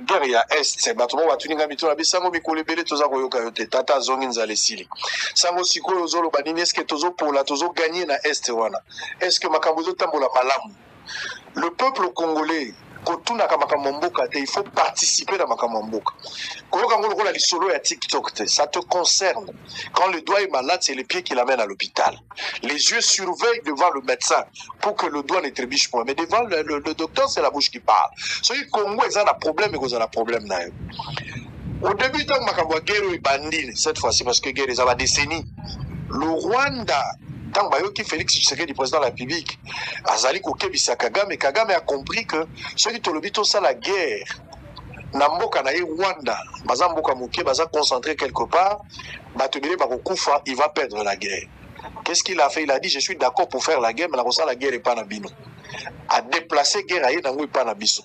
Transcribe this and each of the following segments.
guerre ya est batumo batuninga mituna bisango mikolo ebele toza koyoka yo te tata azongi nzala esili sango sikoyo ozoloba nini eske tozopola tozoganye na est wana eske makambo ezotambola malamu le peuple congolais kotunaka makambo mboka te il faut participer na makambo mboka koyoka ngo lokola lisolo ya TikTok te ça te concerne quand le doigt est malade c'est les pieds qui l'amènent à l'hôpital les yeux surveillent devant le médecin pour que le doigt ne trébuche point mais devant le docteur c'est la bouche qui parle soki Congo eza na problème ekozala na problème na yo au début tant makambo ya guerre ebandine cette fois-ci parce que guerre eza ba décennie le Rwanda tant que Félix Tshisekedi, président de la République, Azali Kokebisa Kagame, Kagame a compris que ceux qui tolobito ça la guerre, Namboka na Rwanda, Bazamboka Mouké, Baza concentré quelque part, Batebele Bakokufa, il va perdre la guerre. Qu'est-ce qu'il a fait? Il a dit je suis d'accord pour faire la guerre, mais la guerre n'est pas na bino. A déplacer guerre ailleurs dans pas na biso.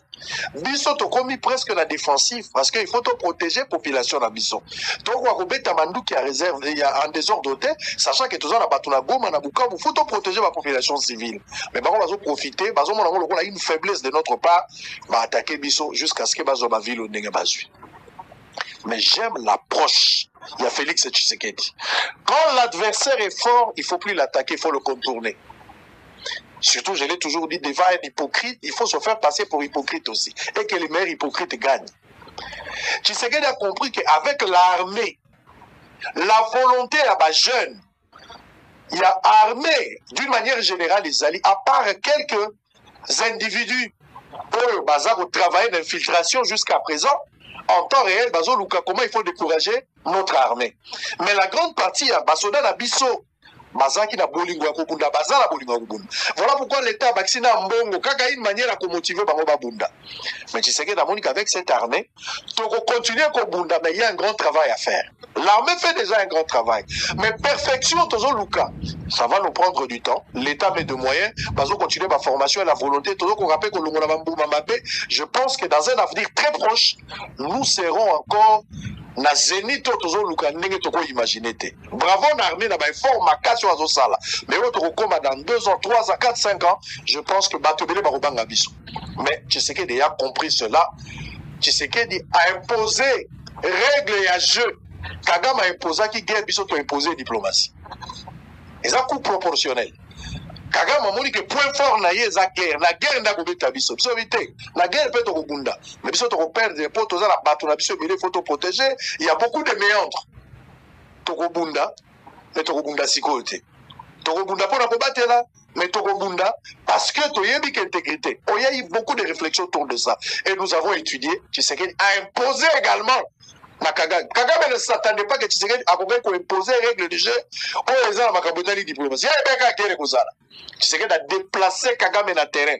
Biso to commis presque la défensive parce qu'il faut protéger la population na biso. Donc on va mandu qui a réserve il y a en désordre sachant que tous na batuna goma na bukavu faut protéger la population civile. Mais on va profiter, on a une faiblesse de notre part, va attaquer biso jusqu'à ce que bazo ba ville ndenge bazui. Mais j'aime l'approche. Il y a Félix Tshisekedi. Quand l'adversaire est fort, il ne faut plus l'attaquer, il faut le contourner. Surtout, je l'ai toujours dit, devant un hypocrite, il faut se faire passer pour hypocrite aussi. Et que les meilleurs hypocrites gagnent. Tshisekedi a compris qu'avec l'armée, la volonté à bas jeunes, il a armé d'une manière générale les alliés, à part quelques individus pour bazar au travail d'infiltration jusqu'à présent, en temps réel, Bazo Luka, comment il faut décourager notre armée. Mais la grande partie, Basoda Nabiso, Bazaki na bolingo Kubunda, Bazala bolingo Kubunda. Voilà pourquoi l'État vaccina Mbongo, Kaka une manière à motiver Bango Babunda. Mais tu sais qu'avec cette armée, tu continuer à Kubunda, mais il y a un grand travail à faire. L'armée fait déjà un grand travail. Mais perfection, Tozo Luka, ça va nous prendre du temps. L'État met de moyens. Bazo continuer ma formation et la volonté. Tozo qu'on rappelle que je pense que dans un avenir très proche, nous serons encore na zénith Tozo Luka ndenge toko imaginer te. Bravo l'armée na ba effort makasi wazo sala. Mais autre koma dans 2 ans, 3 ans, 4, 5 ans, je pense que Batobele Barobanga biso. Mais Tshisekedi a compris cela. Tshisekedi a imposé règles et jeu. Kagame a imposé qui guerre biso to imposer diplomatie. Et ça coup proportionnel. Kagame a dit que point fort na ye za guerre, la guerre n'a pas biso. Biso vite, la guerre peut to Bunda. Mais biso to perdre des potes to za la bato na biso il faut to protéger. Il y a beaucoup de méandres. To Bunda, mais to Bunda sikote. To Bunda pour la combattre là, mais to Bunda parce que to yebi intégrité. Il y a eu beaucoup de réflexions autour de ça et nous avons étudié, tu sais qu'il a imposé également Kagame. Kagame ne s'attendait pas que Tshisekedi a imposé les règles du jeu. Oh, ils ont la diplomatie. Tshisekedi a déplacé Kagame dans le terrain.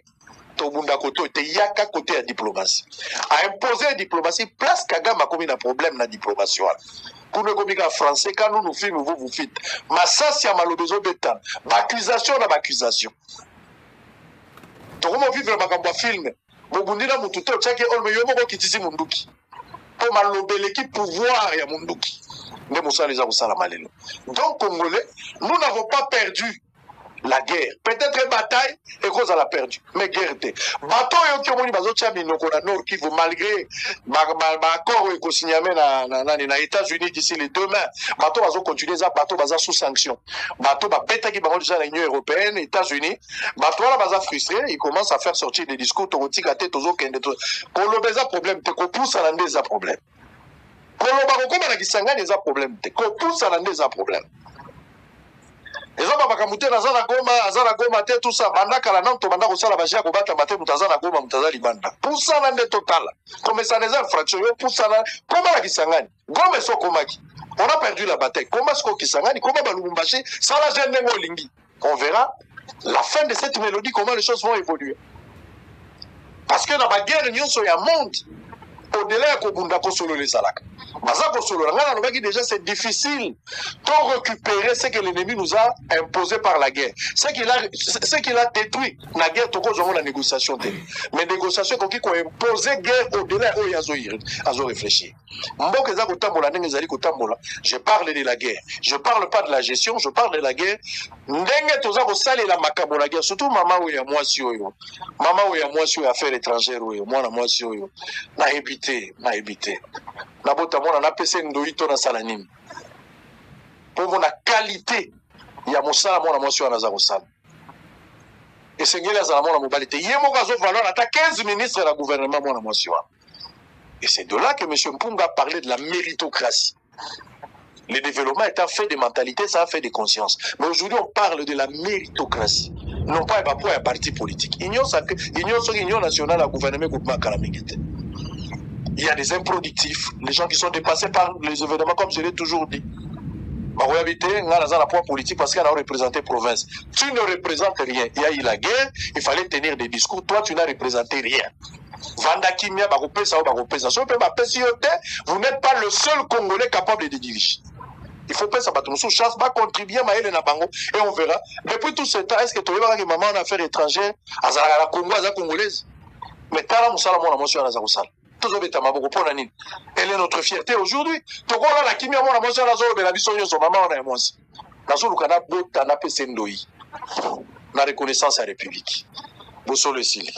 Tobunda koto, te yaka côté la diplomatie. A imposé la diplomatie, place Kagame a commis un problème dans la diplomatie. Pour nous communiquer en français, quand nous nous filmons, vous faites. Mais ça, c'est un malobezo bétan. Accusation na accusation. Tokomo vivre makambo film. Bobundina mututo tchake olme yomo ko kitisi munduki. Pour malobele qui pouvoir ya munduki. Mais Moussa les a malelo. Donc Congolais, nous n'avons pas perdu la guerre. Peut-être une bataille et cause à la perdu. Mais guerre était. Bateau et qui ont mis bazo tchami noko na nord qui malgré accord et signé na États-Unis d'ici les demain. Bateau bazo continuer ça bateau baza sous sanction. Bateau ba beta qui ba déjà l'Union européenne, États-Unis. Bateau là baza frustré, il commence à faire sortir des discours totika te tozo kende to. Pour le beza problème te ko pousse à des problème. Pour le baroko ba na kisanga des problème te ko pousse à des problème. Les hommes bakamute na zana goma te tout ça banda kala nan to banda ko sala bajia ko bata mate mutazana goma mutazali banda pour ça na nde total comme ça les infractions pour ça na comment la kisangani goma so komaki on a perdu la bataille comment est-ce qu'on kisangani comment balumbashi ça la gêne ngo lingi on verra la fin de cette mélodie comment les choses vont évoluer parce que dans la guerre nyonso ya monde au-delà de Kobunda Kosolo les Salak. Maza Kosolo, déjà c'est difficile de récupérer ce que l'ennemi nous a imposé par la guerre. Ce qu'il a détruit, la guerre, la négociation. Mais négociation, qui a imposé guerre au-delà, ils ont réfléchi. Je parle de la guerre. Je ne parle pas de la gestion, je parle de la guerre. La guerre, surtout maman ou ya moi si maman ou ya moi si affaires étrangères ou moi na moi si na répété te nayebi te nabota mwana napesa ndoi to nasala nini mpo mona qualité ya mosala mwana mwasi wana aza kosala esengeli azala mwana mobali te ye moko azovaleur ata 15 ministre na gouvernement mwana mwasi wana. Et c'est de là que M. Mpunga a parlé de la méritocratie. Le développement est un fait de mentalité, ça a fait de conscience. Mais aujourd'hui, on parle de la méritocratie. Non pas pour un parti politique. Union nationale à gouvernement groupement Kalamingete. Il y a des improductifs, les gens qui sont dépassés par les événements, comme je l'ai toujours dit. On a un poids politique parce qu'on a représenté province. Tu ne représentes rien. Il y a eu la guerre, il fallait tenir des discours. Toi, tu n'as représenté rien. Vous n'êtes pas le seul Congolais capable de diriger. Il faut pas s'abattre. Nous chance va contribuer à et on verra. Depuis tout ce temps, est-ce que tu veux que maman en affaires étrangères, à la Congo, à la Congolaise? Mais t'as la salam, mon monsieur, à la Zarosal. Elle est notre fierté aujourd'hui. La kimia, mon monsieur, à la zone de la vision, maman, on a un mois. La zone où on a beau, t'en as pesé la reconnaissance à la République. Bosso le Sili.